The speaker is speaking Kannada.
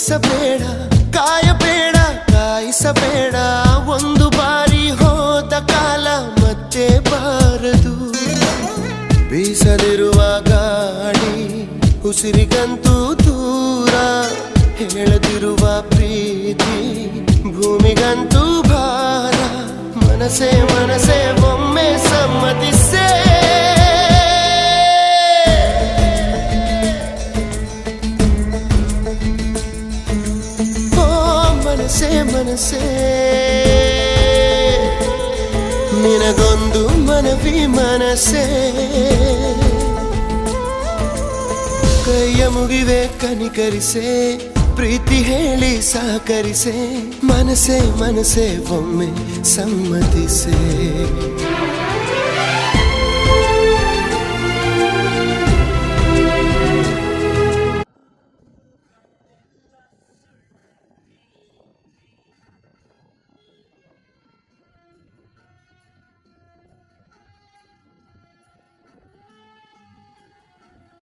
ಬಯಸಬೇಡ ಕಾಯಬೇಡ ಕಾಯಿಸಬೇಡ ಒಂದು ಬಾರಿ ಹೋದ ಕಾಲ ಮತ್ತೆ ಬಾರದು ಬೀಸಲಿರುವ ಗಾಳಿ ಉಸಿರಿಗಂತೂ ದೂರ ಹೇಳದಿರುವ ಪ್ರೀತಿ ಭೂಮಿಗಂತೂ ಭಾರ ಮನಸೇ ಮನಸೇ ಒಮ್ಮೆ ಸಮ್ಮತಿಸೇ ಮನಸೇ ಮನಸೇ ನಿನಗೊಂದು ಮನವಿ ಮನಸೇ ಕೈಯ ಮುಗಿವೆ ಕನಿಕರಿಸೆ ಪ್ರೀತಿ ಹೇಳಿ ಸಹಕರಿಸೆ ಮನಸೇ ಮನಸೇ ಒಮ್ಮೆ ಸಮ್ಮತಿಸೆ